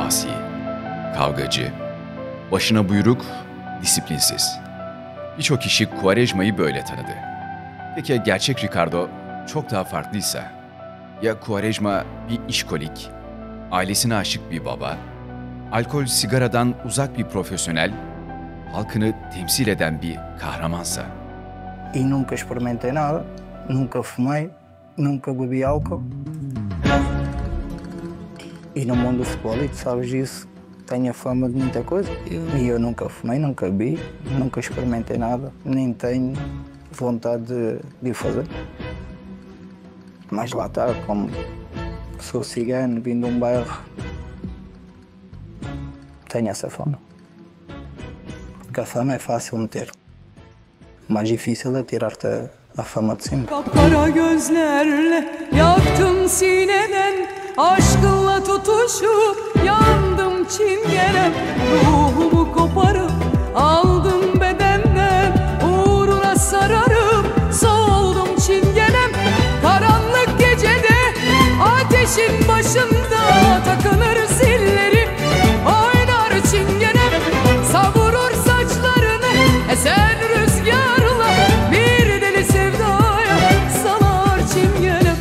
asi, kavgacı, başına buyruk, disiplinsiz. Birçok kişi Quaresma'yı böyle tanıdı. Peki gerçek Ricardo çok daha farklıysa? Ya Quaresma bir işkolik, ailesine aşık bir baba, alkol sigaradan uzak bir profesyonel, halkını temsil eden bir kahramansa? E nunca experimentei nada, nunca fumei, nunca bebi álcool. E no mundo do futebol, e tu sabes disso, tenho a fama de muita coisa. E eu nunca fumei, nunca bebi, nunca experimentei nada, nem tenho vontade de o fazer. Mas lá está, como sou cigano, vim de bairro, tenho essa fama. Porque a fama é fácil meter. O mais difícil é tirar-te a fama de cima. Kapkara gözlerle yaktım sineden, aşkınla tutuşup yandım çingenem. Ruhumu koparıp aldım bedenden, uğruna sararıp soldum çingenem. Karanlık gecede ateşin başında takılır zillerim, oynar çingenem. Savurur saçlarını esen rüzgarla, bir deli sevdaya salar çingenem.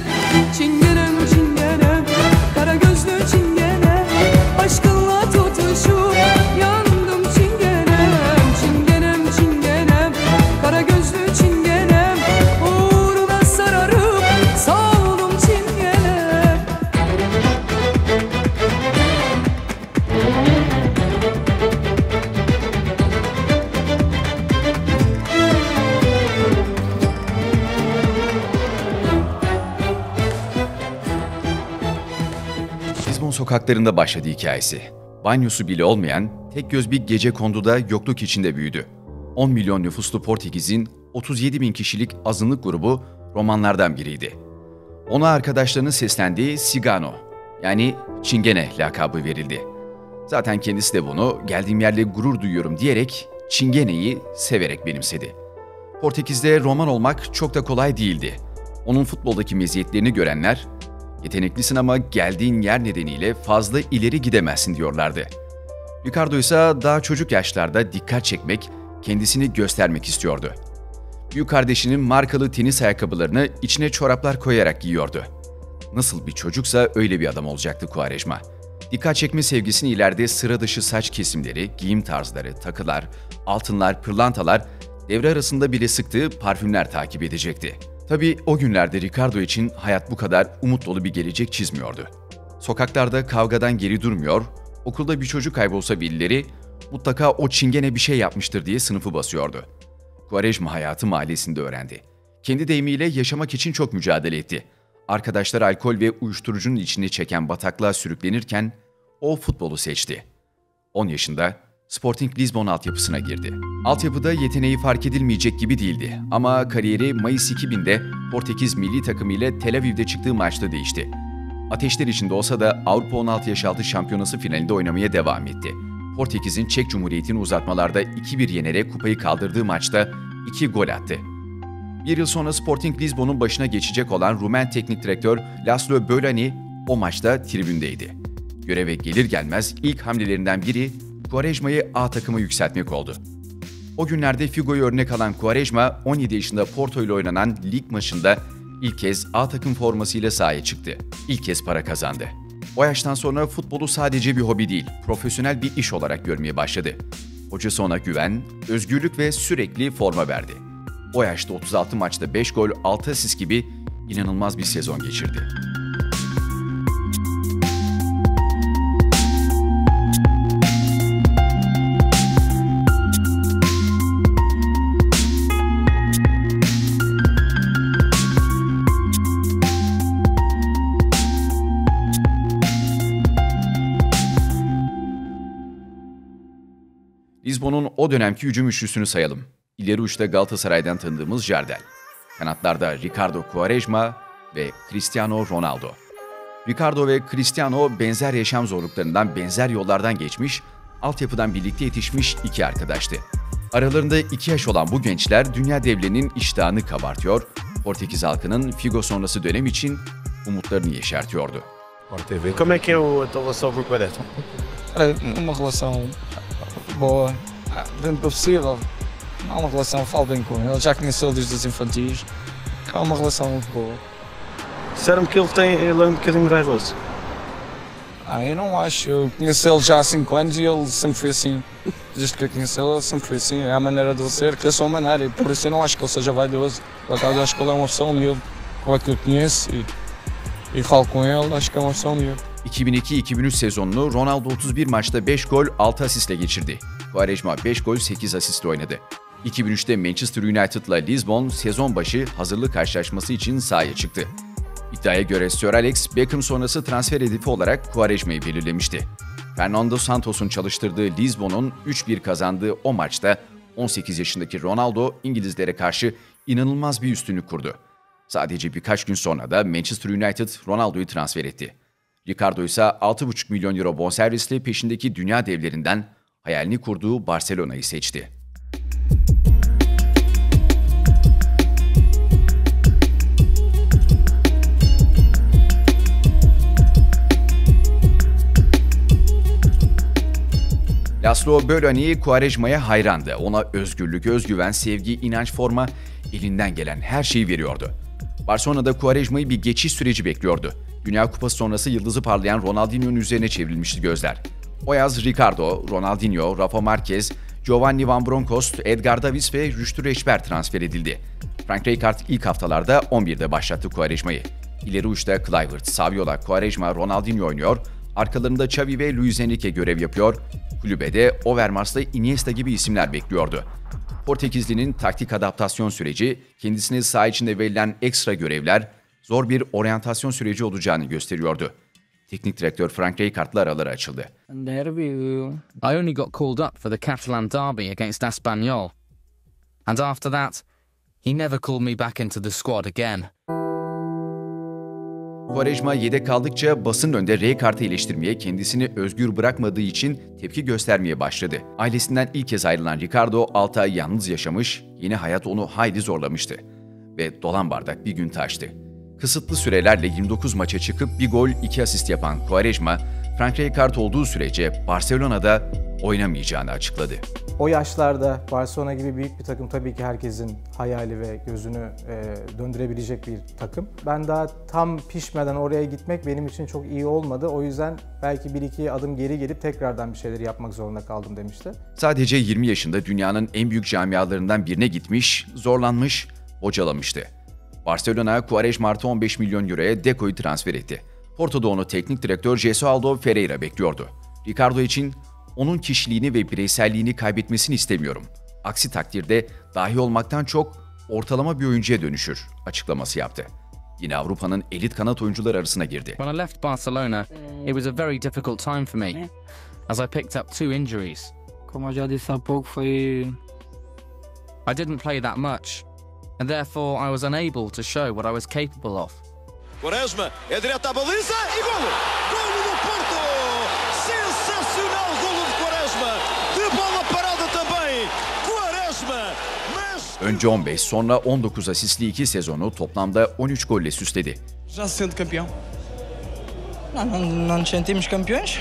Çingenem, çingenem, kara gözlü çingenem, aşkınla tutuşup yandım çingenem. Çingenem, çingenem, kara gözlü çingenem, uğruna sararıp soldum çingenem. Lisbon sokaklarında başladı hikayesi. Banyosu bile olmayan, tek göz bir gecekonduda yokluk içinde büyüdü. 10 milyon nüfuslu Portekiz'in 37 bin kişilik azınlık grubu romanlardan biriydi. Ona arkadaşlarının seslendiği Cigano, yani Çingene lakabı verildi. Zaten kendisi de bunu geldiğim yerle gurur duyuyorum diyerek Çingene'yi severek benimsedi. Portekiz'de roman olmak çok da kolay değildi. Onun futboldaki meziyetlerini görenler, yeteneklisin ama geldiğin yer nedeniyle fazla ileri gidemezsin diyorlardı. Ricardo ise daha çocuk yaşlarda dikkat çekmek, kendisini göstermek istiyordu. Büyük kardeşinin markalı tenis ayakkabılarını içine çoraplar koyarak giyiyordu. Nasıl bir çocuksa öyle bir adam olacaktı Quaresma. Dikkat çekme sevgisini ileride sıra dışı saç kesimleri, giyim tarzları, takılar, altınlar, pırlantalar, devre arasında bile sıktığı parfümler takip edecekti. Tabii o günlerde Ricardo için hayat bu kadar umut dolu bir gelecek çizmiyordu. Sokaklarda kavgadan geri durmuyor, okulda bir çocuk kaybolsa birileri mutlaka o çingene bir şey yapmıştır diye sınıfı basıyordu. Quaresma hayatı mahallesinde öğrendi. Kendi deyimiyle yaşamak için çok mücadele etti. Arkadaşlar alkol ve uyuşturucunun içine çeken bataklığa sürüklenirken o futbolu seçti. 10 yaşında Sporting Lisbon altyapısına girdi. Altyapıda yeteneği fark edilmeyecek gibi değildi ama kariyeri Mayıs 2000'de Portekiz milli takımı ile Tel Aviv'de çıktığı maçta değişti. Ateşler içinde olsa da Avrupa 16 yaş altı şampiyonası finalinde oynamaya devam etti. Portekiz'in Çek Cumhuriyeti'ni uzatmalarda 2-1 yenerek kupayı kaldırdığı maçta 2 gol attı. Bir yıl sonra Sporting Lisbon'un başına geçecek olan Rumen teknik direktör Laszlo Bölani o maçta tribündeydi. Göreve gelir gelmez ilk hamlelerinden biri Quaresma'yı A takıma yükseltmek oldu. O günlerde Figo'yu örnek alan Quaresma 17 yaşında Porto ile oynanan lig maçında ilk kez A takım formasıyla sahaya çıktı. İlk kez para kazandı. O yaştan sonra futbolu sadece bir hobi değil, profesyonel bir iş olarak görmeye başladı. Hocası ona güven, özgürlük ve sürekli forma verdi. O yaşta 36 maçta 5 gol, 6 asist gibi inanılmaz bir sezon geçirdi. Lisbon'un o dönemki hücum üçlüsünü sayalım. İleri uçta Galatasaray'dan tanıdığımız Jardel. Kanatlarda Ricardo Quaresma ve Cristiano Ronaldo. Ricardo ve Cristiano benzer yaşam zorluklarından, benzer yollardan geçmiş, altyapıdan birlikte yetişmiş iki arkadaştı. Aralarında 2 yaş olan bu gençler dünya devlerinin iştahını kabartıyor, Portekiz halkının Figo sonrası dönem için umutlarını yeşertiyordu. Sport TV. Como é que é a tua relação com o Quaresma? Cara, uma relação boa, dentro do possível. Há uma relação, falo bem com ele, já conheceu desde os infantis. Há uma relação muito boa. Disseram-me que ele é um bocadinho raivoso. Eu não acho, eu conheço ele já há 5 anos e ele sempre foi assim. Desde que eu conheci ele sempre foi assim, é a maneira de ele ser, que é a sua maneira, e por isso eu não acho que ele seja vaidoso. Por acaso acho que ele é uma pessoa humilde, como é que eu conheço e falo com ele, acho que é uma pessoa humilde. 2002-2003 sezonunu Ronaldo 31 maçta 5 gol 6 asistle geçirdi. Quaresma 5 gol 8 asistle oynadı. 2003'te Manchester United'la Lisbon sezon başı hazırlık karşılaşması için sahaya çıktı. İddiaya göre Sir Alex, Beckham sonrası transfer hedefi olarak Quaresma'yı belirlemişti. Fernando Santos'un çalıştırdığı Lisbon'un 3-1 kazandığı o maçta 18 yaşındaki Ronaldo İngilizlere karşı inanılmaz bir üstünlük kurdu. Sadece birkaç gün sonra da Manchester United Ronaldo'yu transfer etti. Ricardo ise 6,5 milyon euro bonservisle peşindeki dünya devlerinden hayalini kurduğu Barcelona'yı seçti. Laszlo Bölöni Quaresma'ya hayrandı. Ona özgürlük, özgüven, sevgi, inanç, forma, elinden gelen her şeyi veriyordu. Barcelona'da Quaresma'yı bir geçiş süreci bekliyordu. Dünya Kupası sonrası yıldızı parlayan Ronaldinho'nun üzerine çevrilmişti gözler. O yaz Ricardo, Ronaldinho, Rafa Marquez, Giovanni Van Bronckhorst, Edgar Davids ve Rüştü Reçber transfer edildi. Frank Rijkaard ilk haftalarda 11'de başlattı Quaresma'yı. İleri uçta Kluivert, Saviola, Quaresma, Ronaldinho oynuyor, arkalarında Xavi ve Luis Enrique görev yapıyor, kulübede Overmars'la Iniesta gibi isimler bekliyordu. Portekizli'nin taktik adaptasyon süreci, kendisine saha içinde verilen ekstra görevler, zor bir oryantasyon süreci olacağını gösteriyordu. Teknik direktör Frank Rijkaard'la araları açıldı. Derby, I only got called up for the Catalan derby against Espanyol. And after that, he never called me back into the squad again. Quaresma yedek kaldıkça basın önünde Rijkaard'ı eleştirmeye, kendisini özgür bırakmadığı için tepki göstermeye başladı. Ailesinden ilk kez ayrılan Ricardo 6 ay yalnız yaşamış, yeni hayat onu hayli zorlamıştı. Ve dolan bardak bir gün taştı. Kısıtlı sürelerle 29 maça çıkıp bir gol 2 asist yapan Quaresma, Frank Rijkaard olduğu sürece Barcelona'da oynamayacağını açıkladı. O yaşlarda Barcelona gibi büyük bir takım tabii ki herkesin hayali ve gözünü döndürebilecek bir takım. Ben daha tam pişmeden oraya gitmek benim için çok iyi olmadı. O yüzden belki 1-2 adım geri gelip tekrardan bir şeyler yapmak zorunda kaldım demişti. Sadece 20 yaşında dünyanın en büyük camialarından birine gitmiş, zorlanmış, bocalamıştı. Barcelona, Quaresma artı 15 milyon euroya Deco'yu transfer etti. Porto'da onu teknik direktör Jesualdo Ferreira bekliyordu. Ricardo için onun kişiliğini ve bireyselliğini kaybetmesini istemiyorum. Aksi takdirde dahi olmaktan çok ortalama bir oyuncuya dönüşür açıklaması yaptı. Yine Avrupa'nın elit kanat oyuncuları arasına girdi. When I left Barcelona, it was a very difficult time for me, as I picked up 2 injuries. como eu já disse há pouco, foi I didn't play that much, and therefore I was unable to show what I was capable of. Quaresma é direto à baliza e golo! Golo do Porto! Sensacional golo de Quaresma! De bola parada também! Quaresma! Önce 15, sonra 19 asistli 2 sezonu toplamda 13 golle süsledi. Já se sente campeão? Não nos sentimos campeões.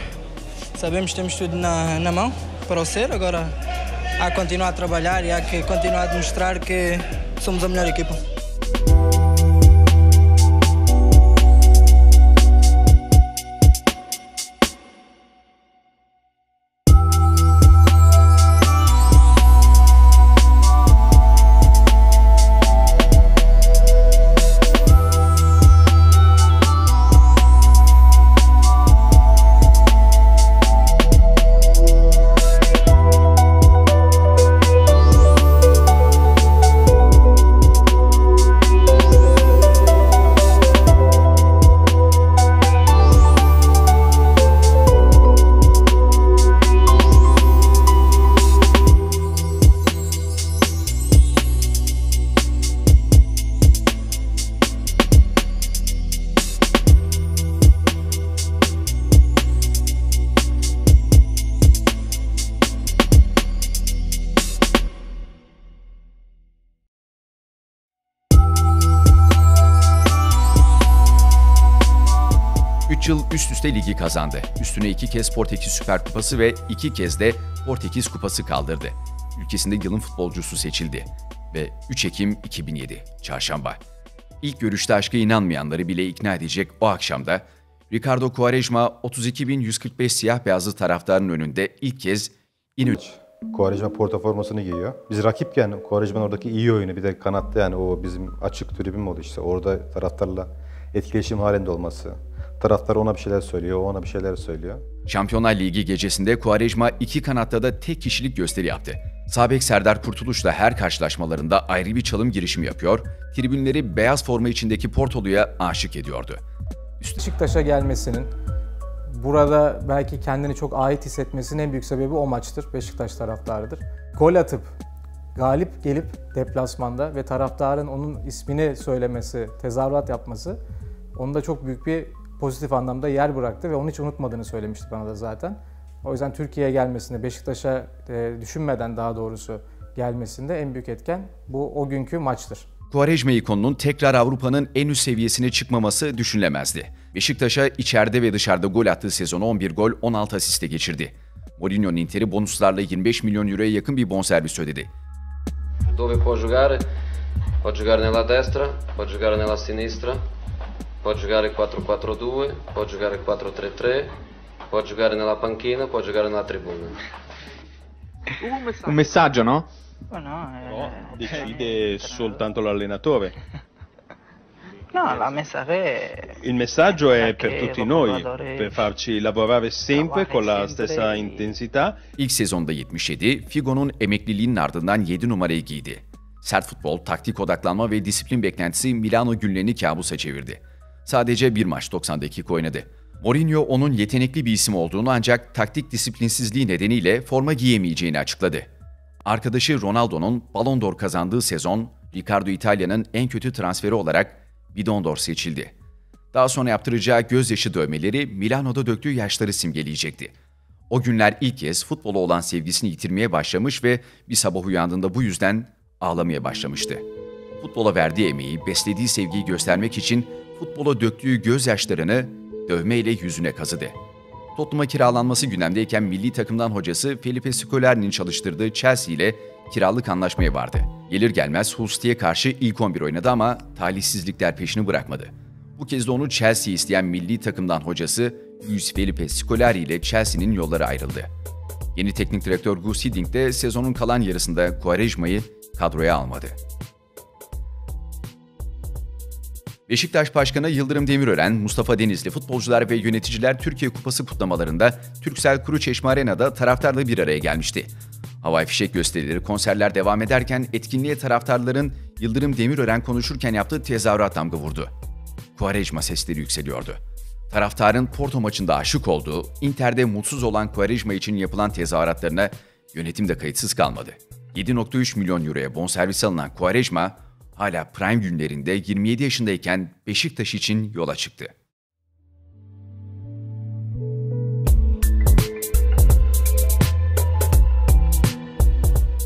Sabemos que temos tudo na mão para o ser. Agora há que continuar a trabalhar e há que continuar a demonstrar que somos a melhor equipa. 3 yıl üst üste ligi kazandı. Üstüne 2 kez Portekiz Süper Kupası ve 2 kez de Portekiz Kupası kaldırdı. Ülkesinde yılın futbolcusu seçildi. Ve 3 Ekim 2007, Çarşamba. İlk görüşte aşka inanmayanları bile ikna edecek o akşamda Ricardo Quaresma 32.145 siyah beyazlı taraftarın önünde ilk kez Quaresma Porto formasını giyiyor. Biz rakipken Quaresma'nın oradaki iyi oyunu, bir de kanatta, yani o bizim açık tribün modu işte. Orada taraftarla etkileşim halinde olması. Taraftar ona bir şeyler söylüyor, o ona bir şeyler söylüyor. Şampiyonlar Ligi gecesinde Quaresma iki kanatta da tek kişilik gösteri yaptı. Sağ bek Serdar Kurtuluş'la her karşılaşmalarında ayrı bir çalım girişimi yapıyor, tribünleri beyaz forma içindeki Portolu'ya aşık ediyordu. Beşiktaş'a gelmesinin, burada belki kendini çok ait hissetmesinin en büyük sebebi o maçtır. Beşiktaş taraftarıdır. Gol atıp, galip gelip deplasmanda ve taraftarın onun ismini söylemesi, tezahürat yapması onda çok büyük bir pozitif anlamda yer bıraktı ve onu hiç unutmadığını söylemişti bana da zaten. O yüzden Türkiye'ye gelmesinde, Beşiktaş'a düşünmeden daha doğrusu gelmesinde en büyük etken bu o günkü maçtır. Quaresma ikonunun tekrar Avrupa'nın en üst seviyesine çıkmaması düşünülemezdi. Beşiktaş'a içeride ve dışarıda gol attığı sezonu 11 gol 16 asiste geçirdi. Mourinho'nun Inter'i bonuslarla 25 milyon euroya yakın bir bonservis ödedi. Dove può giocare nella destra, può giocare nella sinistra, può giocare 4-4-2, può giocare 4-3-3, può giocare nella panchina, può giocare nella tribuna. Un messaggio, no? No, decide soltanto l'allenatore. No, la messaggio Il messaggio è per tutti noi, per farci lavorare sempre con la stessa intensità. İlk sezonda 77, Figo'nun emekliliğinin ardından 7 numarayı giydi. Sert futbol, taktik odaklanma ve disiplin beklentisi Milano günlerini kabusa çevirdi. Sadece bir maç 90 dakika oynadı. Mourinho onun yetenekli bir isim olduğunu ancak taktik disiplinsizliği nedeniyle forma giyemeyeceğini açıkladı. Arkadaşı Ronaldo'nun Ballon d'Or kazandığı sezon, Ricardo İtalya'nın en kötü transferi olarak Ballon d'Or seçildi. Daha sonra yaptıracağı gözyaşı dövmeleri Milano'da döktüğü yaşları simgeleyecekti. O günler ilk kez futbola olan sevgisini yitirmeye başlamış ve bir sabah uyandığında bu yüzden ağlamaya başlamıştı. Futbola verdiği emeği, beslediği sevgiyi göstermek için futbola döktüğü gözyaşlarını dövmeyle yüzüne kazıdı. Tottenham'a kiralanması gündemdeyken milli takımdan hocası Felipe Scolari'nin çalıştırdığı Chelsea ile kiralık anlaşmaya vardı. Gelir gelmez Hull City'ye karşı ilk 11 oynadı ama talihsizlikler peşini bırakmadı. Bu kez de onu Chelsea'yi isteyen milli takımdan hocası Luis Felipe Scolari ile Chelsea'nin yolları ayrıldı. Yeni teknik direktör Gus Hiddink de sezonun kalan yarısında Quaresma'yı kadroya almadı. Beşiktaş Başkanı Yıldırım Demirören, Mustafa Denizli, futbolcular ve yöneticiler Türkiye Kupası kutlamalarında Türksel Kuruçeşme Arena'da taraftarla bir araya gelmişti. Havai fişek gösterileri, konserler devam ederken etkinliğe taraftarların Yıldırım Demirören konuşurken yaptığı tezahürat damga vurdu. Quaresma sesleri yükseliyordu. Taraftarın Porto maçında aşık olduğu, Inter'de mutsuz olan Quaresma için yapılan tezahüratlarına yönetim de kayıtsız kalmadı. 7.3 milyon euroya bonservis alınan Quaresma, hala prime günlerinde 27 yaşındayken Beşiktaş için yola çıktı.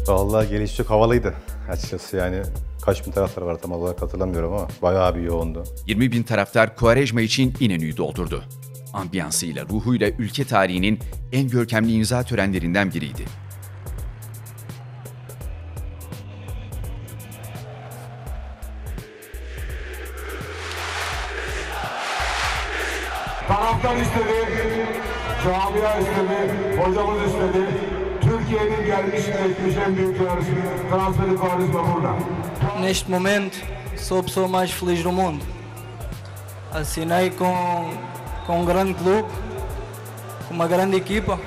Vallahi geliş çok havalıydı açıkçası, yani kaç bin taraftar var tam olarak hatırlamıyorum ama bayağı bir yoğundu. 20 bin taraftar Quaresma için İnönü'yü doldurdu. Ambiyansıyla, ruhuyla ülke tarihinin en görkemli imza törenlerinden biriydi. Taraftar istedi, camia istedi, hocamız istedi. Türkiye'nin gelmiş geçmiş en büyük transferi Quaresma burada. Neste momento, sou a pessoa mais feliz do mundo. Assinei com um grande clube, com uma grande equipa.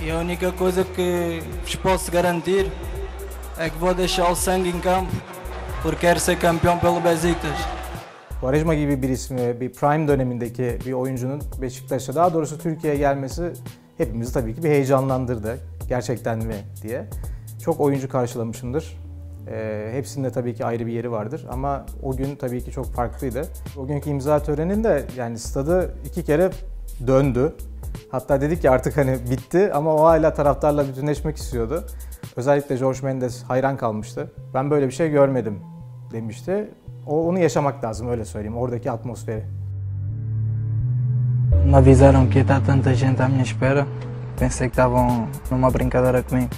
E a única coisa que vos posso garantir é que vou deixar o sangue em campo, porque quero ser campeão pelo Besiktas. Quaresma gibi bir ismi, bir prime dönemindeki bir oyuncunun Beşiktaş'a, daha doğrusu Türkiye'ye gelmesi hepimizi tabii ki bir heyecanlandırdı. Gerçekten mi diye. Çok oyuncu karşılamışımdır. Hepsinde tabii ki ayrı bir yeri vardır ama o gün tabii ki çok farklıydı. O günkü imza töreninde yani stadı 2 kere döndü. Hatta dedik ki artık hani bitti ama o hala taraftarla bütünleşmek istiyordu. Özellikle Jorge Mendes hayran kalmıştı. Ben böyle bir şey görmedim demişti. Onu yaşamak lazım, öyle söyleyeyim, oradaki atmosferi. Me avisaram que ia estar tanta gente à minha espera. Pensei que estavam numa brincadeira comigo.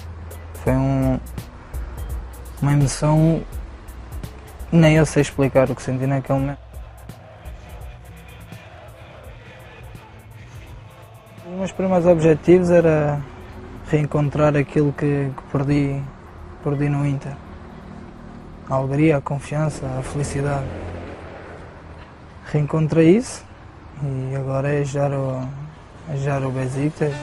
Foi uma emoção, nem eu sei explicar o que senti naquele momento. Os meus primeiros objetivos era reencontrar aquilo que perdi no Inter. A alegria, a confiança, a felicidade. Reencontrei isso e agora é jogar o Besiktas.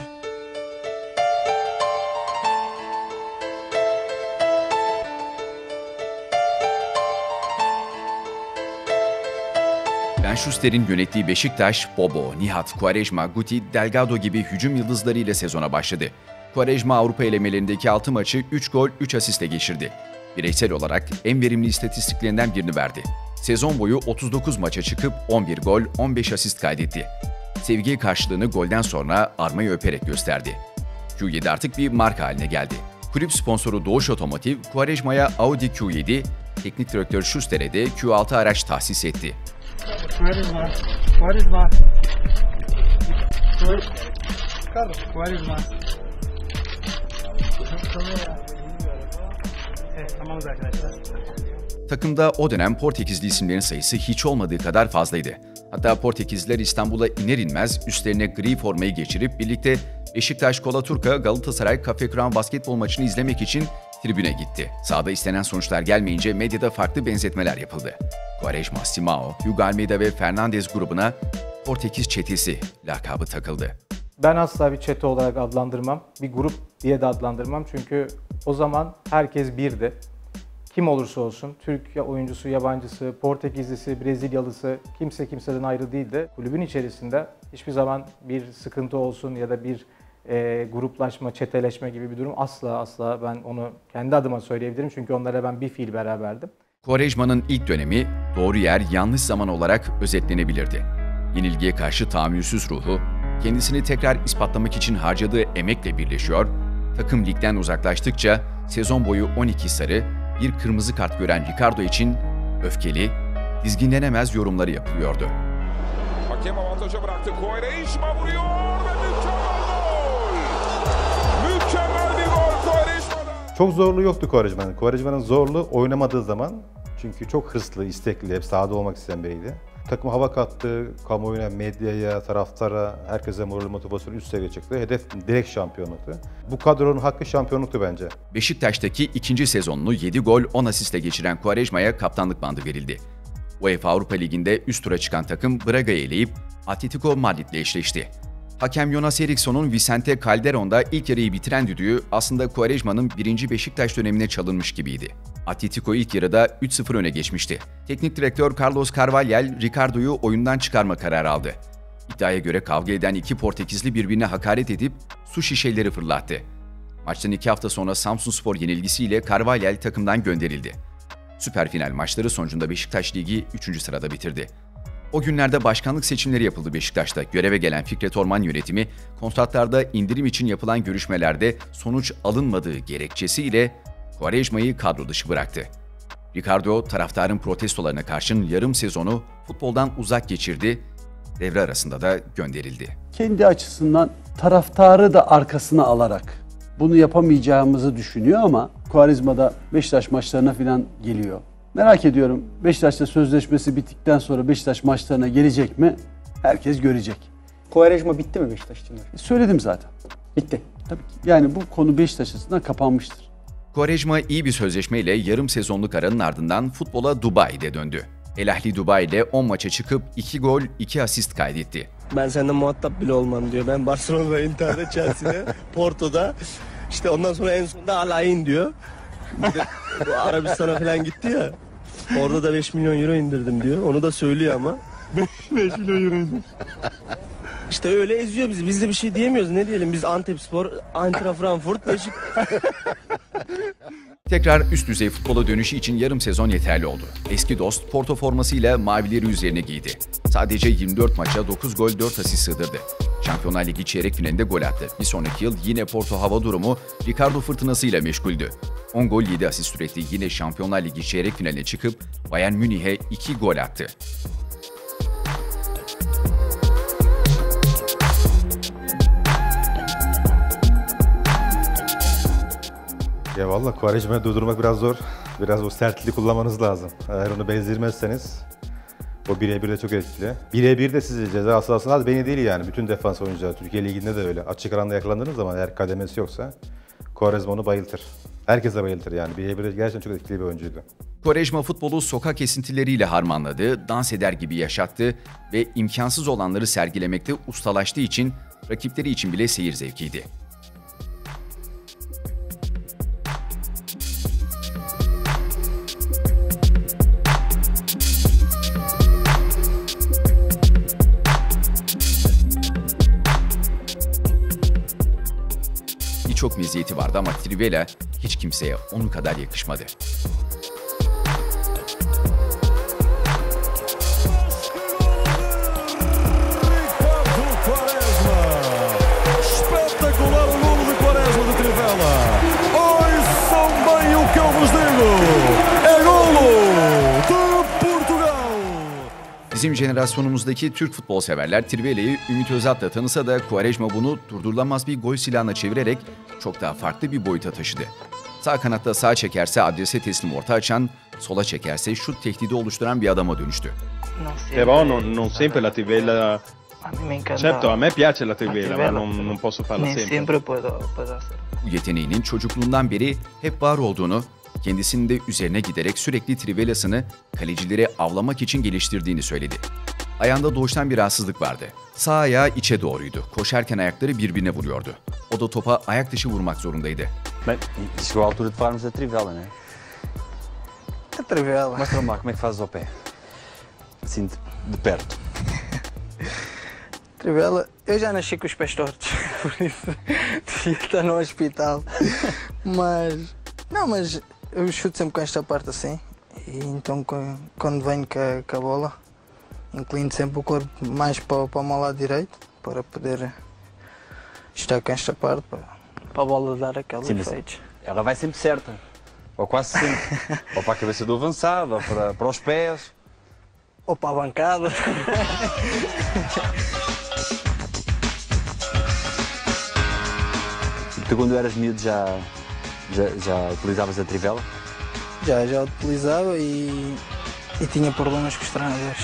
Ben Schuster'in yönettiği Beşiktaş, Bobo, Nihat, Quaresma, Guti, Delgado gibi hücum yıldızlarıyla sezona başladı. Quaresma Avrupa elemelerindeki 6 maçı 3 gol, 3 asistle geçirdi. Bireysel olarak en verimli istatistiklerinden birini verdi. Sezon boyu 39 maça çıkıp 11 gol, 15 asist kaydetti. Sevgi karşılığını golden sonra armayı öperek gösterdi. Q7 artık bir marka haline geldi. Kulüp sponsoru Doğuş Otomotiv, Quaresma'ya Audi Q7, teknik direktör Schuster'e de Q6 araç tahsis etti. Quaresma. Quaresma. Evet, tamamız arkadaşlar. Takımda o dönem Portekizli isimlerin sayısı hiç olmadığı kadar fazlaydı. Hatta Portekizliler İstanbul'a iner inmez üstlerine gri formayı geçirip birlikte Beşiktaş Kolaturka Galatasaray Cafe Crown basketbol maçını izlemek için tribüne gitti. Sahada istenen sonuçlar gelmeyince medyada farklı benzetmeler yapıldı. Quaresma, Simao, Hugo Almeida ve Fernandes grubuna Portekiz çetesi lakabı takıldı. Ben asla bir çete olarak adlandırmam, bir grup diye de adlandırmam çünkü o zaman herkes birdi. Kim olursa olsun, Türk oyuncusu, yabancısı, Portekizlisi, Brezilyalısı, kimse kimseden ayrı değildi. Kulübün içerisinde hiçbir zaman bir sıkıntı olsun ya da bir gruplaşma, çeteleşme gibi bir durum asla ben onu kendi adıma söyleyebilirim çünkü onlara ben bir fiil beraberdim. Quaresma'nın ilk dönemi doğru yer, yanlış zaman olarak özetlenebilirdi. Yenilgiye karşı tahammülsüz ruhu, kendisini tekrar ispatlamak için harcadığı emekle birleşiyor, takım ligden uzaklaştıkça sezon boyu 12 sarı, bir kırmızı kart gören Ricardo için öfkeli, dizginlenemez yorumları yapılıyordu. Hakem avantaja bıraktı. Quaresma vuruyor ve mükemmel gol! Mükemmel bir gol Quaresma'dan. Çok zorluğu yoktu Quaresma'nın. Quaresma'nın zorluğu oynamadığı zaman çünkü çok hırslı, istekli, hep sahada olmak isteyen biriydi. Takım hava kattı, kamuoyuna, medyaya, taraftara, herkese moral motivasyonu üst seviye çıktı. Hedef direkt şampiyonluktu. Bu kadronun hakkı şampiyonluktu bence. Beşiktaş'taki ikinci sezonunu 7 gol 10 asistle geçiren Quaresma'ya kaptanlık bandı verildi. UEFA Avrupa Ligi'nde üst tura çıkan takım Braga'yı eleyip Atletico Madrid'le eşleşti. Hakem Jonas Eriksson'un Vicente Calderon'da ilk yarıyı bitiren düdüğü aslında Quaresma'nın 1. Beşiktaş dönemine çalınmış gibiydi. Atletico ilk yarıda 3-0 öne geçmişti. Teknik direktör Carlos Carvalhal, Ricardo'yu oyundan çıkarma kararı aldı. İddiaya göre kavga eden iki Portekizli birbirine hakaret edip su şişeleri fırlattı. Maçtan 2 hafta sonra Samsunspor yenilgisiyle Carvalhal takımdan gönderildi. Süper final maçları sonucunda Beşiktaş Ligi 3. sırada bitirdi. O günlerde başkanlık seçimleri yapıldı Beşiktaş'ta. Göreve gelen Fikret Orman yönetimi, kontratlarda indirim için yapılan görüşmelerde sonuç alınmadığı gerekçesiyle Quaresma'yı kadro dışı bıraktı. Ricardo, taraftarın protestolarına karşın yarım sezonu futboldan uzak geçirdi, devre arasında da gönderildi. Kendi açısından taraftarı da arkasına alarak bunu yapamayacağımızı düşünüyor ama Quaresma da Beşiktaş maçlarına falan geliyor. Merak ediyorum, Beşiktaş'ta sözleşmesi bittikten sonra Beşiktaş maçlarına gelecek mi? Herkes görecek. Quaresma bitti mi Beşiktaş için? Söyledim zaten. Bitti. Tabii ki. Yani bu konu Beşiktaş açısından kapanmıştır. Quaresma iyi bir sözleşmeyle yarım sezonluk aranın ardından futbola Dubai'de döndü. El Ahli Dubai'de 10 maça çıkıp 2 gol, 2 asist kaydetti. Ben seninle muhatap bile olmam diyor. Ben Barcelona'da, Inter'de, Chelsea'de, Porto'da. İşte ondan sonra en sonunda Al Ain diyor. Bir de bu Arabistan'a falan gitti ya. Orada da 5 milyon euro indirdim diyor. Onu da söylüyor ama. 5 milyon euro indirdim. İşte öyle eziyor bizi. Biz de bir şey diyemiyoruz. Ne diyelim biz Antepspor, Eintracht Frankfurt, Beşiktaş. Tekrar üst düzey futbola dönüşü için yarım sezon yeterli oldu. Eski dost Porto formasıyla mavileri üzerine giydi. Sadece 24 maça 9 gol 4 asist sığdırdı. Şampiyonlar Ligi çeyrek finalinde gol attı. Bir sonraki yıl yine Porto hava durumu Ricardo fırtınasıyla meşguldü. 10 gol 7 asist üretti. Yine Şampiyonlar Ligi çeyrek finaline çıkıp Bayern Münih'e 2 gol attı. Valla Quaresma'yı durdurmak biraz zor. Biraz o sertliği kullanmanız lazım. Eğer onu bezdirmezseniz o birebir de çok etkili. Birebir de sizi ceza sahasına beni değil yani. Bütün defans oyuncular Türkiye Ligi'nde de öyle. Açık alanda yakalandığınız zaman eğer kademesi yoksa Quaresma onu bayıltır. Herkese bayıltır yani. Birebir de gerçekten çok etkili bir oyuncuydu. Quaresma futbolu sokak esintileriyle harmanladı, dans eder gibi yaşattı ve imkansız olanları sergilemekte ustalaştığı için rakipleri için bile seyir zevkiydi. Birçok meziyeti vardı ama Trivela hiç kimseye onun kadar yakışmadı. Espetacular o golo de Quaresma de Trivela. Ouçam bem o que eu vos digo. É golo de Portugal. Bizim jenerasyonumuzdaki Türk futbol severler Trivela'yı Ümit Özat'la tanısa da Quaresma bunu durdurulamaz bir gol silahına çevirerek çok daha farklı bir boyuta taşıdı. Sağ kanatta sağa çekerse adrese teslim orta açan, sola çekerse şut tehdidi oluşturan bir adama dönüştü. Però non sempre la Trivela. A mí me encanta. Certo, a me piace la Trivela, ma Trivela, non posso farla ni sempre. siempre puedo hacer. Bu yeteneğinin çocukluğundan beri hep var olduğunu, kendisinin de üzerine giderek sürekli Trivela'sını kalecileri avlamak için geliştirdiğini söyledi. Ayağında doğuştan bir rahatsızlık vardı. Sağ ayağı içe doğruydu. Koşarken ayakları birbirine vuruyordu. O da topa ayak dışı vurmak zorundaydı. Bem, chegou a altura de falarmos da Trivela, não é? A Trivela. Mostra-me lá como é que fazes ao pé. Assim, de perto. Trivela, eu já nasci com os pés tortos, por isso devia estar no hospital. Mas, não, mas eu chuto sempre com esta parte assim. E então quando venho com a bola, inclino sempre o corpo mais para o meu lado direito, para poder estar com esta parte, para a bola dar aqueles efeitos. Ela vai sempre certa, ou quase sempre. Ou para a cabeça do avançado, ou para os pés. Ou para a bancada. Tu quando eras miúdo já utilizavas a Trivela? Já utilizava e tinha problemas com os treinadores.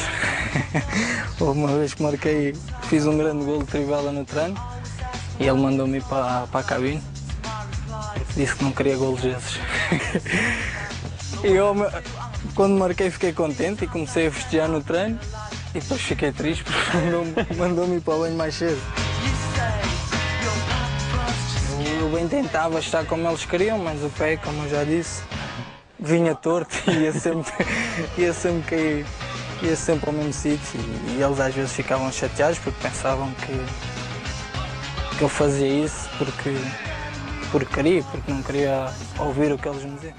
Houve uma vez que marquei, fiz um grande gol de Trivela no treino e ele mandou-me ir para a cabine. Disse que não queria golos desses. E eu, quando marquei, fiquei contente e comecei a festejar no treino e depois fiquei triste porque mandou-me ir para o banho mais cedo. Eu bem tentava estar como eles queriam, mas o pé, como eu já disse, vinha torto e ia sempre cair, ia sempre ao mesmo sítio e eles às vezes ficavam chateados porque pensavam que eu fazia isso porque queria, porque não queria ouvir o que eles me diziam.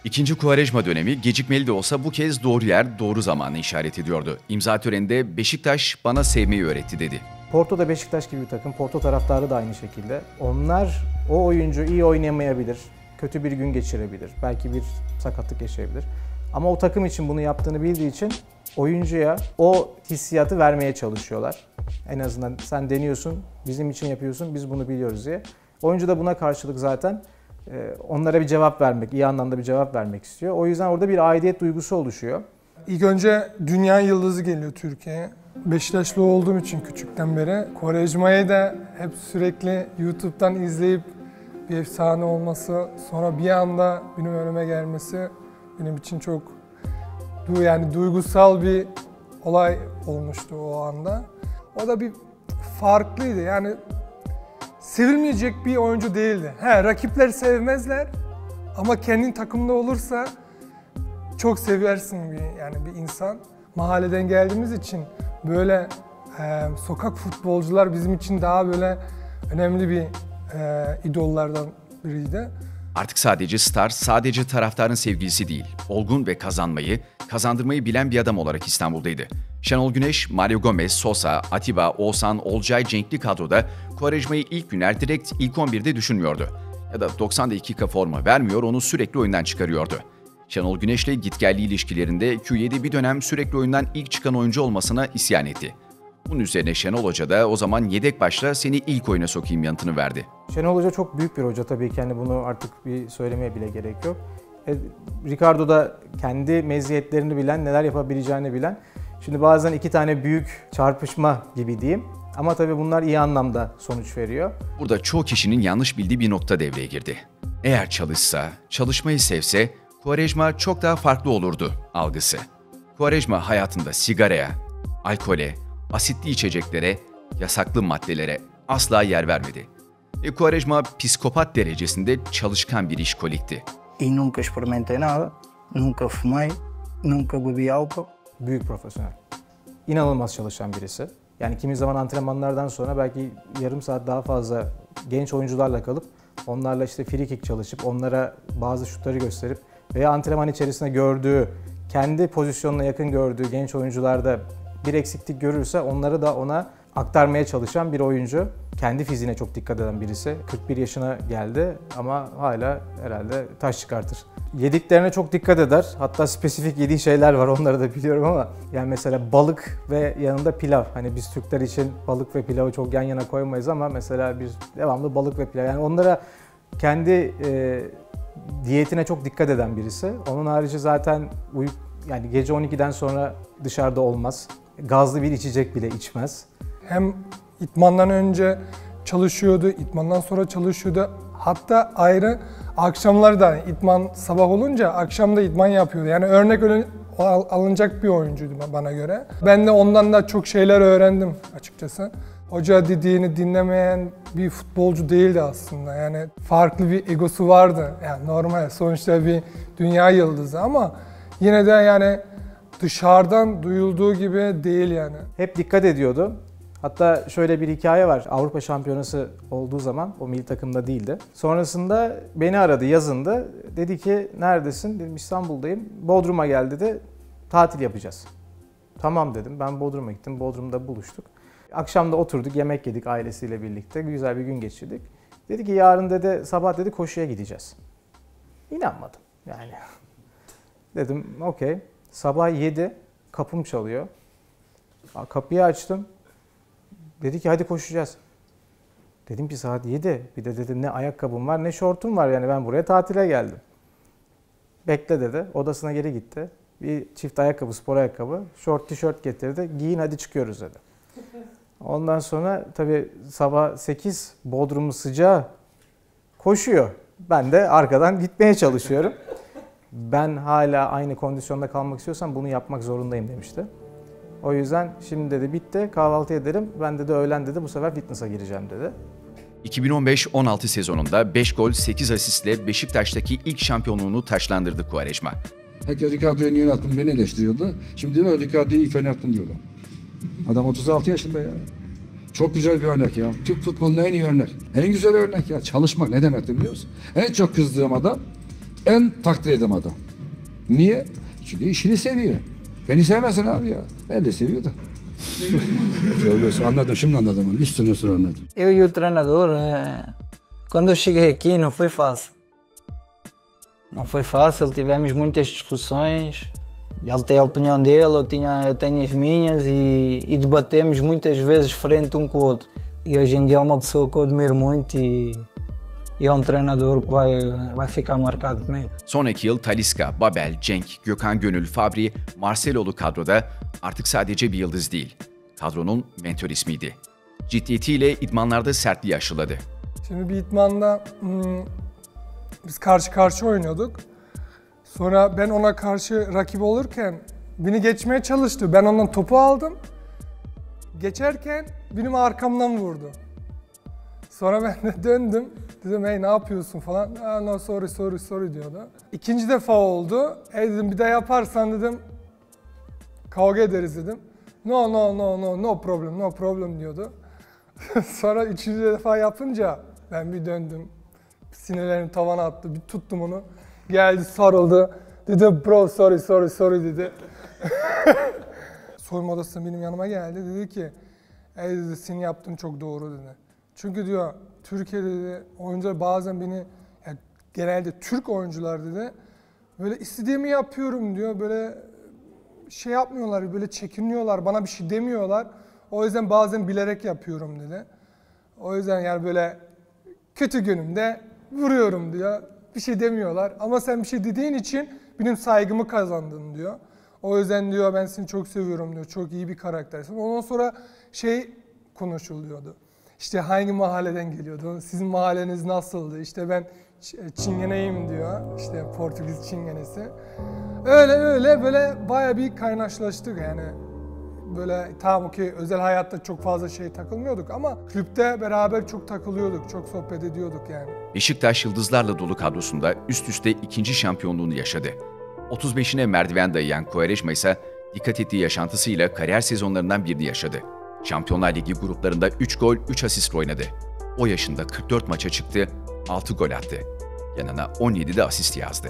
İkinci Quaresma dönemi gecikmeli de olsa bu kez doğru yer, doğru zamanı işaret ediyordu. İmza töreninde Beşiktaş bana sevmeyi öğretti dedi. Porto da Beşiktaş gibi bir takım. Porto taraftarı da aynı şekilde. Onlar o oyuncu iyi oynayamayabilir, kötü bir gün geçirebilir, belki bir sakatlık yaşayabilir. Ama o takım için bunu yaptığını bildiği için oyuncuya o hissiyatı vermeye çalışıyorlar. En azından sen deniyorsun, bizim için yapıyorsun, biz bunu biliyoruz diye. Oyuncu da buna karşılık zaten onlara bir cevap vermek, iyi anlamda bir cevap vermek istiyor. O yüzden orada bir aidiyet duygusu oluşuyor. İlk önce dünya yıldızı geliyor Türkiye'ye. Beşiktaşlı olduğum için küçükten beri Quaresma'yı da hep sürekli YouTube'dan izleyip bir efsane olması, sonra bir anda benim önüme gelmesi benim için çok duygusal bir olay olmuştu o anda. O da bir farklıydı. Yani sevilmeyecek bir oyuncu değildi. Rakipler sevmezler ama kendin takımda olursa çok seversin bir insan. Mahalleden geldiğimiz için böyle sokak futbolcular bizim için daha böyle önemli bir idollardan biriydi. Artık sadece star, sadece taraftarın sevgilisi değil, olgun ve kazandırmayı bilen bir adam olarak İstanbul'daydı. Şenol Güneş, Mario Gomez, Sosa, Atiba, Oğuzhan, Olcay, Cenkli kadroda Quaresma'yı ilk günler direkt ilk 11'de düşünmüyordu. Ya da 90 dakika forma vermiyor, onu sürekli oyundan çıkarıyordu. Şenol Güneş'le gitgelli ilişkilerinde Q7 bir dönem sürekli oyundan ilk çıkan oyuncu olmasına isyan etti. Bunun üzerine Şenol Hoca da o zaman yedek başla seni ilk oyuna sokayım yanıtını verdi. Şenol Hoca çok büyük bir hoca tabii ki, hani bunu artık bir söylemeye bile gerek yok. Ricardo da kendi meziyetlerini bilen, neler yapabileceğini bilen. Şimdi bazen iki tane büyük çarpışma gibi diyeyim. Ama tabii bunlar iyi anlamda sonuç veriyor. Burada çoğu kişinin yanlış bildiği bir nokta devreye girdi. Eğer çalışsa, çalışmayı sevse Quaresma çok daha farklı olurdu algısı. Quaresma hayatında sigaraya, alkole, asitli içeceklere, yasaklı maddelere asla yer vermedi. Quaresma psikopat derecesinde çalışkan bir işkolikti. E nunca experimentei nada, nunca fumei, nunca bebi álcool. Büyük profesyonel. İnanılmaz çalışan birisi. Yani kimi zaman antrenmanlardan sonra belki yarım saat daha fazla genç oyuncularla kalıp onlarla işte free kick çalışıp onlara bazı şutları gösterip veya antrenman içerisinde gördüğü, kendi pozisyonuna yakın gördüğü genç oyuncularda bir eksiklik görürse onları da ona aktarmaya çalışan bir oyuncu. Kendi fiziğine çok dikkat eden birisi. 41 yaşına geldi ama hala herhalde taş çıkartır. Yediklerine çok dikkat eder. Hatta spesifik yediği şeyler var, onları da biliyorum ama yani mesela balık ve yanında pilav. Hani biz Türkler için balık ve pilavı çok yan yana koymayız ama mesela bir devamlı balık ve pilav. Yani onlara kendi diyetine çok dikkat eden birisi. Onun harici zaten yani gece 12'den sonra dışarıda olmaz. Gazlı bir içecek bile içmez. Hem idmandan önce çalışıyordu, idmandan sonra çalışıyordu. Hatta ayrı akşamları da idman sabah olunca akşam da idman yapıyordu. Yani örnek alınacak bir oyuncuydu bana göre. Ben de ondan da çok şeyler öğrendim açıkçası. Hoca dediğini dinlemeyen bir futbolcu değildi aslında. Yani farklı bir egosu vardı. Yani normal, sonuçta bir dünya yıldızı ama yine de yani dışarıdan duyulduğu gibi değil yani. Hep dikkat ediyordu. Hatta şöyle bir hikaye var. Avrupa Şampiyonası olduğu zaman o milli takımda değildi. Sonrasında beni aradı yazında. Dedi ki neredesin? Dedim İstanbul'dayım. Bodrum'a gel dedi. Tatil yapacağız. Tamam dedim. Ben Bodrum'a gittim. Bodrum'da buluştuk. Akşam da oturduk, yemek yedik ailesiyle birlikte. Güzel bir gün geçirdik. Dedi ki yarın dedi sabah dedi koşuya gideceğiz. İnanmadım yani. Dedim okey. Sabah 7 kapım çalıyor. Kapıyı açtım. Dedi ki hadi koşacağız. Dedim ki saat 7. Bir de dedim ne ayakkabım var ne şortum var, yani ben buraya tatile geldim. Bekle dedi. Odasına geri gitti. Bir çift ayakkabı, spor ayakkabı, şort, tişört getirdi. Giyin hadi çıkıyoruz dedi. Ondan sonra tabii sabah 8 Bodrum'un sıcağı koşuyor. Ben de arkadan gitmeye çalışıyorum. Ben hala aynı kondisyonda kalmak istiyorsam bunu yapmak zorundayım demişti. O yüzden şimdi dedi bitti, kahvaltı edelim. Ben dedi öğlen dedi bu sefer fitness'a gireceğim dedi. 2015-16 sezonunda 5 gol 8 asistle Beşiktaş'taki ilk şampiyonluğunu taçlandırdı Quaresma. Herkes Ricardo'yu niye attın beni eleştiriyordu. Şimdi diyorlar Ricardo'yu ilk ben attım diyorlar. Adam 36 yaşında ya. Çok güzel bir örnek ya. Türk futbolunda en iyi örnek. En güzel örnek ya. Çalışmak ne demektir biliyor musun? En çok kızdığım adam, en takdir edem adam. Niye? Çünkü işini seviyor. Beni sevmesin abi ya. Ben de seviyor da. Anladım, şimdi anladım onu. Üstüne sonra anladım. Eu e o treinador, quando eu cheguei aqui não foi fácil. Não foi fácil, tivemos muitas discussões. Ele tem a opinião dele, eu tenho as minhas e debatemos muitas vezes frente um com o outro. E hoje em dia é uma pessoa que eu admiro muito e é um treinador que vai ficar marcado comigo. Sonraki yıl Talisca, Babel, Cenk, Gökhan Gönül, Fabri, Marcelo'lu kadroda artık sadece bir yıldız değil, kadronun mentor ismiydi. Ciddiyetiyle idmanlarda sertliği aşıladı. Şimdi bir idmanda biz karşı karşı oynuyorduk. Sonra ben ona karşı rakip olurken beni geçmeye çalıştı. Ben ondan topu aldım. Geçerken benim arkamdan vurdu. Sonra ben de döndüm. Dedim hey ne yapıyorsun falan. No sorry diyordu. İkinci defa oldu. Dedim bir daha yaparsan dedim kavga ederiz dedim. No problem diyordu. Sonra üçüncü defa yapınca ben bir döndüm. Sinirlerim tavana attı. Bir tuttum onu. Geldi sarıldı. Dedi bro sorry dedi. Soyunma odasında benim yanıma geldi. Dedi ki dedi senin yaptığın çok doğru dedi. Çünkü diyor Türkiye'de dedi, oyuncular bazen beni yani genelde Türk oyuncular dedi böyle istediğimi yapıyorum diyor. Böyle şey yapmıyorlar, böyle çekiniyorlar, bana bir şey demiyorlar. O yüzden bazen bilerek yapıyorum dedi. O yüzden yani böyle kötü günümde vuruyorum diyor. Bir şey demiyorlar ama sen bir şey dediğin için benim saygımı kazandın diyor. O yüzden diyor ben seni çok seviyorum diyor. Çok iyi bir karaktersin. Ondan sonra konuşuluyordu. İşte hangi mahalleden geliyordu? Sizin mahalleniz nasıldı? İşte ben Çingeneyim diyor. İşte Portekiz Çingenesi. Öyle böyle bayağı bir kaynaşlaştık yani. Böyle tamam okey özel hayatta çok fazla takılmıyorduk ama kulüpte beraber çok takılıyorduk, çok sohbet ediyorduk yani. Beşiktaş yıldızlarla dolu kadrosunda üst üste ikinci şampiyonluğunu yaşadı. 35'ine merdiven dayayan Quaresma ise dikkat ettiği yaşantısıyla kariyer sezonlarından birini yaşadı. Şampiyonlar Ligi gruplarında 3 gol, 3 asist oynadı. O yaşında 44 maça çıktı, 6 gol attı. Yanına 17 de asist yazdı.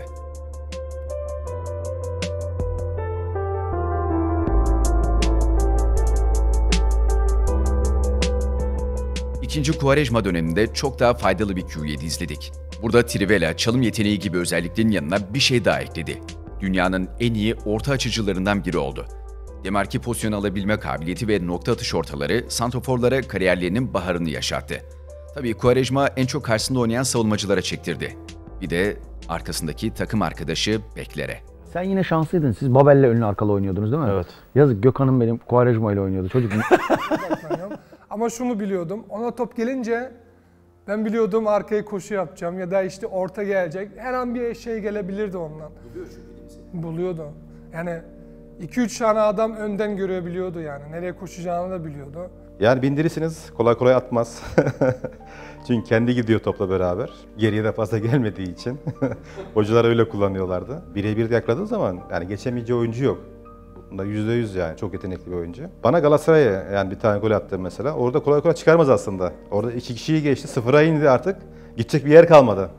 İkinci Quaresma döneminde çok daha faydalı bir Q7 izledik. Burada Trivela, çalım yeteneği gibi özelliklerin yanına bir şey daha ekledi. Dünyanın en iyi orta açıcılarından biri oldu. Demarki pozisyon alabilme kabiliyeti ve nokta atış ortaları santraforlara kariyerlerinin baharını yaşattı. Tabii Quaresma en çok karşısında oynayan savunmacılara çektirdi. Bir de arkasındaki takım arkadaşı beklere. Sen yine şanslıydın. Siz Babel'le önlü arkalı oynuyordunuz değil mi? Evet. Yazık Gökhan'ım benim Quaresma ile oynuyordu. Çocuk Ama şunu biliyordum. Ona top gelince ben biliyordum arkaya koşu yapacağım ya da işte orta gelecek. Her an bir gelebilirdi ondan. Buluyor çünkü. Buluyordu. Yani 2-3 tane adam önden görebiliyordu yani. Nereye koşacağını da biliyordu. Yani bindirirsiniz kolay kolay atmaz. Çünkü kendi gidiyor topla beraber. Geriye de fazla gelmediği için. Hocalar öyle kullanıyorlardı. Birebir de yakaladığı zaman yani geçemeyeceği oyuncu yok. Bunda %100 yani çok yetenekli bir oyuncu. Bana Galatasaray'a yani bir tane gol attı mesela. Orada kolay kolay çıkarmaz aslında. Orada 2 kişiyi geçti. 0'a indi artık. Gidecek bir yer kalmadı.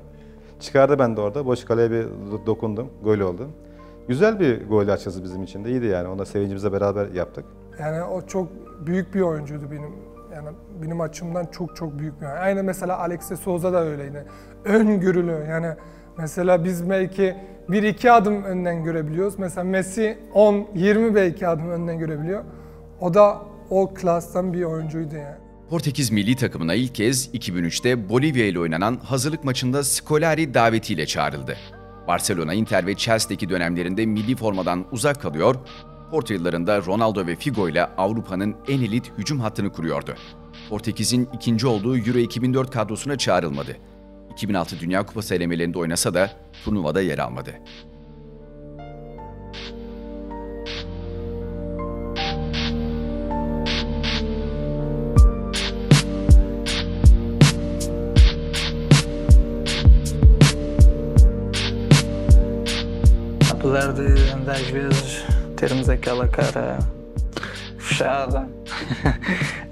Çıkardı ben de orada. Boş kaleye bir dokundum. Gol oldu. Güzel bir gol açısı bizim için de iyiydi yani. Onu da sevincimizle beraber yaptık. Yani o çok büyük bir oyuncuydu benim açımdan çok büyük bir oyuncu. Aynı mesela Alex de Souza da öyleydi. Öngörülü yani mesela biz belki 1-2 adım önden görebiliyoruz. Mesela Messi 10-20 belki adım önden görebiliyor. O da o klastan bir oyuncuydu yani. Portekiz milli takımına ilk kez 2003'te Bolivya ile oynanan hazırlık maçında Scolari davetiyle çağrıldı. Barcelona, Inter ve Chelsea'deki dönemlerinde milli formadan uzak kalıyor, Porto yıllarında Ronaldo ve Figo ile Avrupa'nın en elit hücum hattını kuruyordu. Portekiz'in ikinci olduğu Euro 2004 kadrosuna çağrılmadı. 2006 Dünya Kupası elemelerinde oynasa da turnuvada yer almadı. Apesar de às vezes termos aquela cara fechada,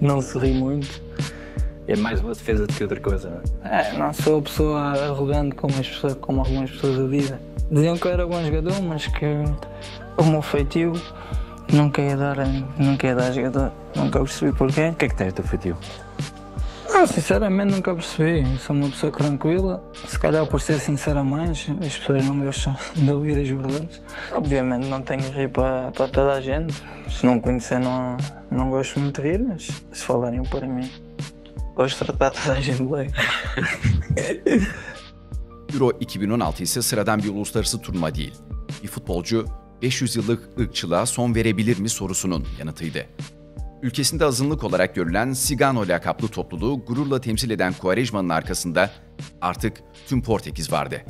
não sorri muito. É mais uma defesa do que outra coisa, não é? Não sou a pessoa arrogante como algumas pessoas dizem. Diziam que eu era bom jogador, mas que o meu feitio nunca ia dar jogador. Nunca percebi porquê. O que é que tem o teu feitio? Sinceramente nunca percebi. Sou uma pessoa tranquila. Se calhar por ser sincera mais, as pessoas não gostam de ouvir as verdades. Obviamente não tenho rir para toda a gente. Se não conhecer não gosto muito de rir, mas se falarem para mim, gosto de tratar toda a gente bem. Euro 2016 ise sıradan bir uluslararası turnuva değil. Bir futbolcu 500 yıllık ırkçılığa son verebilir mi sorusunun yanıtıydı. Ülkesinde azınlık olarak görülen Cigano lakaplı topluluğu gururla temsil eden Quaresma'nın arkasında artık tüm Portekiz vardı.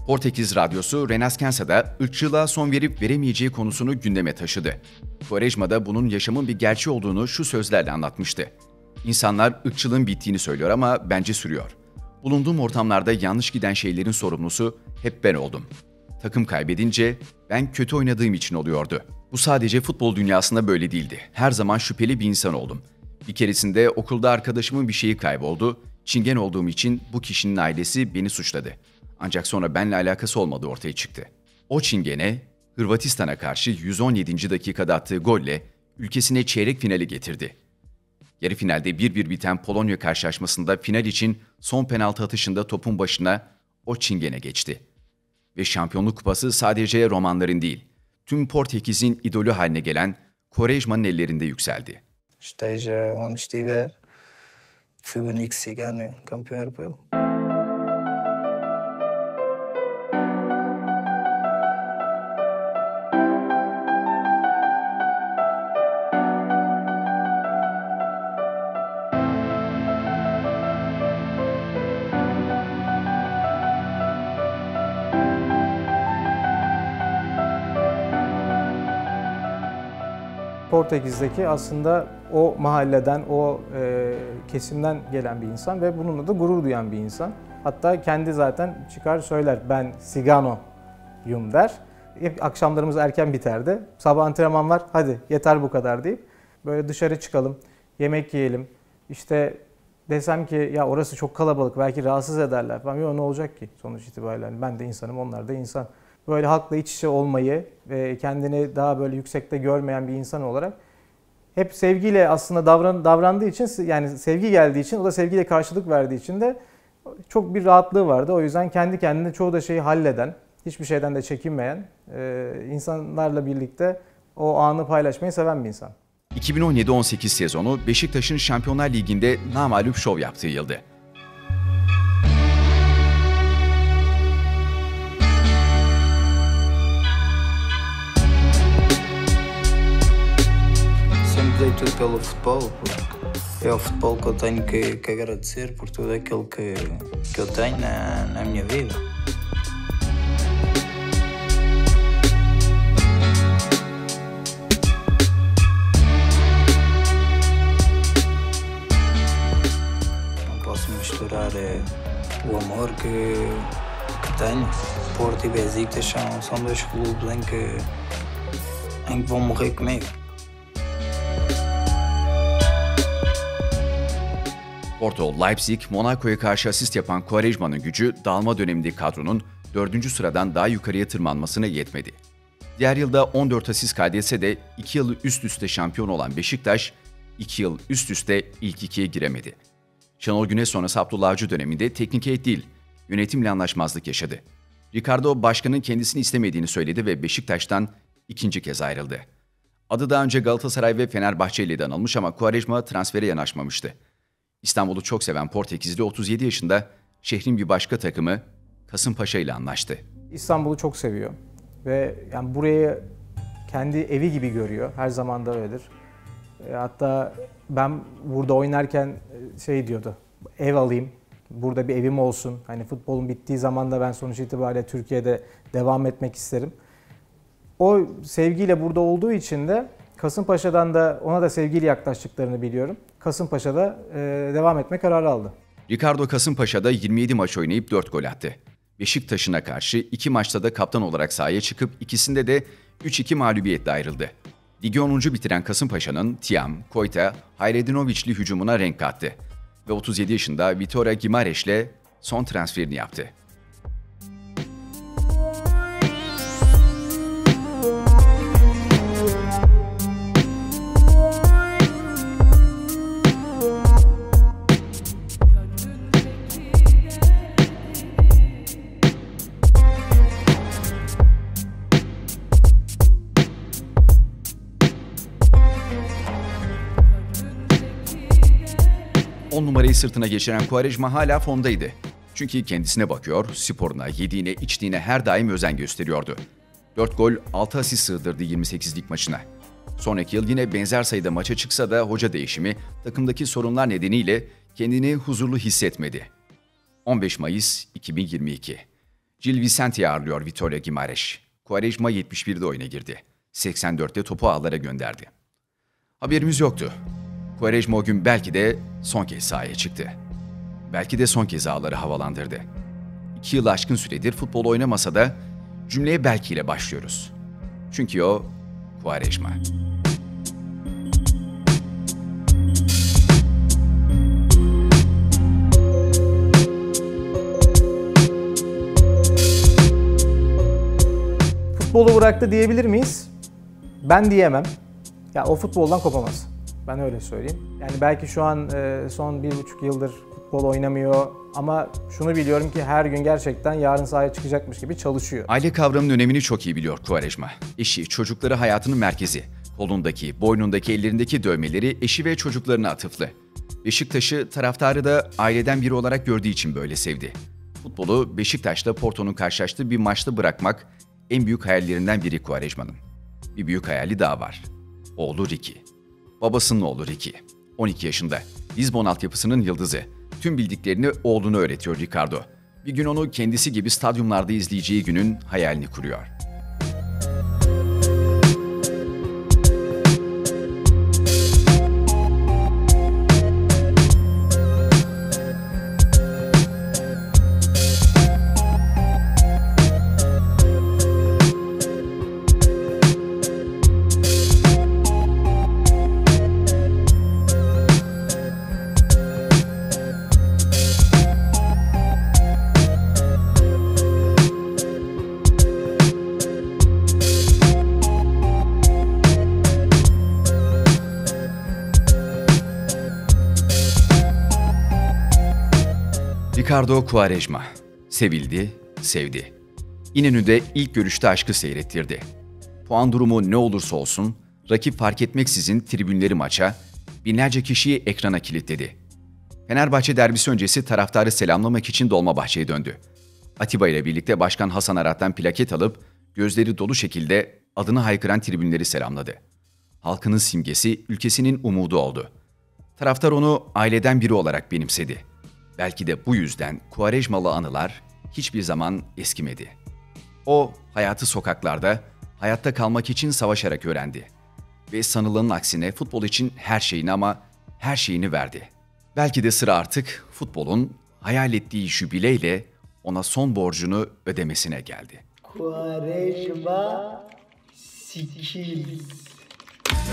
Portekiz radyosu Renascença'da ırkçılığa son verip veremeyeceği konusunu gündeme taşıdı. Quaresma da bunun yaşamın bir gerçeği olduğunu şu sözlerle anlatmıştı. İnsanlar ırkçılığın bittiğini söylüyor ama bence sürüyor. Bulunduğum ortamlarda yanlış giden şeylerin sorumlusu hep ben oldum. Takım kaybedince ben kötü oynadığım için oluyordu. Bu sadece futbol dünyasında böyle değildi. Her zaman şüpheli bir insan oldum. Bir keresinde okulda arkadaşımın bir şeyi kayboldu. Çingen olduğum için bu kişinin ailesi beni suçladı. Ancak sonra benimle alakası olmadığı ortaya çıktı. O Çingene, Hırvatistan'a karşı 117. dakikada attığı golle ülkesine çeyrek finali getirdi. Yarı finalde 1-1 biten Polonya karşılaşmasında final için son penaltı atışında topun başına o Çingene geçti. Ve şampiyonluk kupası sadece romanların değil, tüm Portekiz'in idolü haline gelen Quaresma'nın ellerinde yükseldi. esteja onde estiver. Fui o único cigano campeão europeu. Portekiz'deki aslında o mahalleden, o kesimden gelen bir insan ve bununla da gurur duyan bir insan. Hatta kendi zaten çıkar söyler, ben Cigano'yum der. Hep akşamlarımız erken biterdi. Sabah antrenman var, hadi yeter bu kadar deyip böyle dışarı çıkalım, yemek yiyelim. İşte desem ki ya orası çok kalabalık, belki rahatsız ederler falan. Yok, ne olacak ki sonuç itibariyle? Ben de insanım, onlar da insan. Böyle halkla iç içe olmayı ve kendini daha böyle yüksekte görmeyen bir insan olarak hep sevgiyle aslında davrandığı için, yani sevgi geldiği için, o da sevgiyle karşılık verdiği için de çok bir rahatlığı vardı. O yüzden kendi kendine çoğu da şeyi halleden, hiçbir şeyden de çekinmeyen, insanlarla birlikte o anı paylaşmayı seven bir insan. 2017-18 sezonu Beşiktaş'ın Şampiyonlar Ligi'nde namağlup şov yaptığı yıldı. Sempre dei tudo pelo futebol, porque é o futebol que eu tenho que agradecer por tudo aquilo que eu tenho na minha vida. Não posso misturar o amor que tenho. Porto e Besiktas são dois clubes em que vão morrer comigo. Porto, Leipzig, Monaco'ya karşı asist yapan Quaresma'nın gücü dağılma dönemindeki kadronun 4. sıradan daha yukarıya tırmanmasına yetmedi. Diğer yılda 14 asist kaydetse de 2 yıl üst üste şampiyon olan Beşiktaş, 2 yıl üst üste ilk ikiye giremedi. Şenol Güneş sonrası Abdullah Avcı döneminde teknik heyet değil, yönetimle anlaşmazlık yaşadı. Ricardo başkanın kendisini istemediğini söyledi ve Beşiktaş'tan ikinci kez ayrıldı. Adı daha önce Galatasaray ve Fenerbahçe ile de anılmış ama Quaresma transfere yanaşmamıştı. İstanbul'u çok seven Portekizli 37 yaşında şehrin bir başka takımı Kasımpaşa ile anlaştı. İstanbul'u çok seviyor ve yani burayı kendi evi gibi görüyor. Her zaman da öyledir. Hatta ben burada oynarken şey diyordu, ev alayım, burada bir evim olsun. Hani futbolun bittiği zaman da ben sonuç itibariyle Türkiye'de devam etmek isterim. O sevgiyle burada olduğu için de Kasımpaşa'dan da ona da sevgiyle yaklaştıklarını biliyorum. Kasımpaşa'da devam etme kararı aldı. Ricardo Kasımpaşa'da 27 maç oynayıp 4 gol attı. Beşiktaş'ına karşı 2 maçta da kaptan olarak sahaya çıkıp ikisinde de 3-2 mağlubiyetle ayrıldı. Ligi 10. bitiren Kasımpaşa'nın Tiam, Koyta, Hayredinoviçli hücumuna renk kattı. Ve 37 yaşında Vitória Guimarães'le son transferini yaptı. On numarayı sırtına geçiren Quaresma hala formdaydı. Çünkü kendisine bakıyor, sporuna, yediğine, içtiğine her daim özen gösteriyordu. 4 gol, 6 asist sığdırdı 28'lik maçına. Sonraki yıl yine benzer sayıda maça çıksa da hoca değişimi, takımdaki sorunlar nedeniyle kendini huzurlu hissetmedi. 15 Mayıs 2022. Gil Vicente ağırlıyor Vitória Guimarães. Quaresma 71'de oyuna girdi. 84'te topu ağlara gönderdi. Haberimiz yoktu. Quaresma o gün belki de son kez sahaya çıktı. Belki de son kez ağları havalandırdı. 2 yıl aşkın süredir futbol oynamasa da cümleye belki ile başlıyoruz. Çünkü o Quaresma. Futbolu bıraktı diyebilir miyiz? Ben diyemem. Ya o futboldan kopamaz. Ben öyle söyleyeyim. Yani belki şu an son 1,5 yıldır futbol oynamıyor ama şunu biliyorum ki her gün gerçekten yarın sahaya çıkacakmış gibi çalışıyor. Aile kavramının önemini çok iyi biliyor Quaresma. Eşi, çocukları hayatının merkezi. Kolundaki, boynundaki, ellerindeki dövmeleri eşi ve çocuklarına atıflı. Beşiktaş'ı taraftarı da aileden biri olarak gördüğü için böyle sevdi. Futbolu Beşiktaş'la Porto'nun karşılaştığı bir maçta bırakmak en büyük hayallerinden biri Quaresma'nın. Bir büyük hayali daha var. Oğlu Ricky. Babasının oğlu Ricky. 12 yaşında. Lizbon altyapısının yıldızı. Tüm bildiklerini oğluna öğretiyor Ricardo. Bir gün onu kendisi gibi stadyumlarda izleyeceği günün hayalini kuruyor. Ricardo Quaresma. Sevildi, sevdi. İnönü'de ilk görüşte aşkı seyrettirdi. Puan durumu ne olursa olsun, rakip fark etmeksizin tribünleri maça, binlerce kişiyi ekrana kilitledi. Fenerbahçe derbisi öncesi taraftarı selamlamak için Dolmabahçe'ye döndü. Atiba ile birlikte Başkan Hasan Arat'tan plaket alıp, gözleri dolu şekilde adını haykıran tribünleri selamladı. Halkının simgesi, ülkesinin umudu oldu. Taraftar onu aileden biri olarak benimsedi. Belki de bu yüzden Quaresmalı anılar hiçbir zaman eskimedi. O, hayatı sokaklarda, hayatta kalmak için savaşarak öğrendi. Ve sanılanın aksine futbol için her şeyini ama her şeyini verdi. Belki de sıra artık futbolun hayal ettiği jübileyle ona son borcunu ödemesine geldi. Quaresma sikil.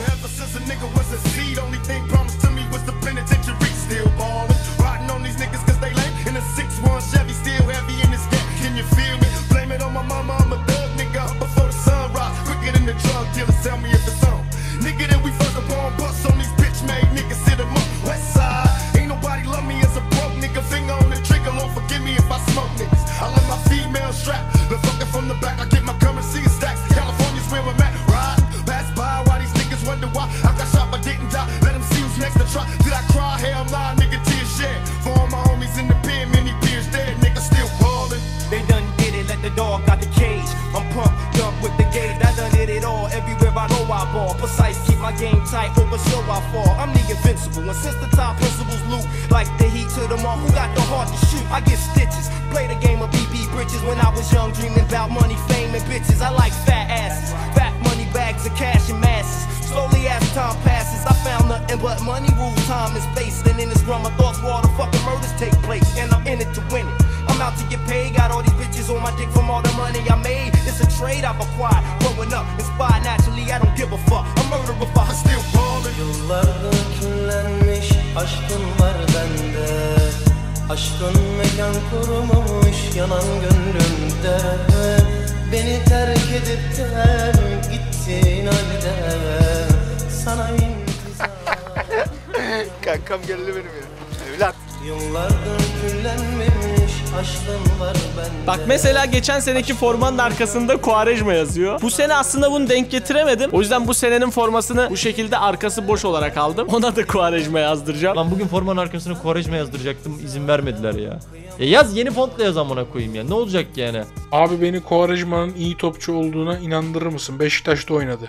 Ever since a nigga was a seed, only thing promised to me was the penitentiary. Still ballin', riding on these niggas cause they lame. In a 6-1 Chevy, still heavy in this gap. Can you feel me? Blame it on my mama, I'm a thug nigga. Before the sun rise, quicker than the drug dealers. Tell me if it's on. Nigga that we first upon, bust on these bitch made niggas. Sit them up, west side. Ain't nobody love me as a broke nigga. Finger on the trigger, Lord forgive me if I smoke niggas. I love my female strap. The fucking from the back, I get my currency in stacks. California's where I'm at, right? Pass by, why these niggas wonder why I got shot but didn't die. Let them see who's next to try. Did I cry? Hell nah, nigga, tears shed. For all my homies in the pen, many peers dead. Nigga still ballin'. They done did it, let the dog out the cage. I'm pumped up with the gauge. I done did it all. Everywhere I go, I ball. Precise, keep my game tight. Over show I fall. I'm the invincible. And since the top principles loot, like the heat to them all, who got the heart to shoot? I get stitches. Play the game of BB Bridges when I was young, dreaming about money, fame, and bitches. I like fat asses, fat money bags of cash and masses. Slowly as time passes, I found nothing but money rules time and space. And in this run, my thoughts where all the fucking murders take place. And I'm in it to win it. I'm out to get paid, got all these bitches on my dick from all the money I made. It's a trade I've acquired, growing up, inspired naturally, I don't give a fuck. I'm murderer, but I still ballin'. Yıllardır küllenmiş aşkın var bende. Aşkın mekan kurmamış yanan gönlümde. Beni terk edip de gittin halde. Sana intizar. Kankam geldi benim ya. Evlat. Yıllardır küllenmemiş aşkın var bende. Bak mesela geçen seneki formanın arkasında Quaresma yazıyor. Bu sene aslında bunu denk getiremedim. O yüzden bu senenin formasını bu şekilde arkası boş olarak aldım. Ona da Quaresma yazdıracağım. Lan bugün formanın arkasına Quaresma yazdıracaktım. İzin vermediler ya. Yaz yeni fontla yaz amına koyayım ya. Ne olacak yani? Abi beni Quaresma'nın iyi topçu olduğuna inandırır mısın? Beşiktaş'ta oynadı.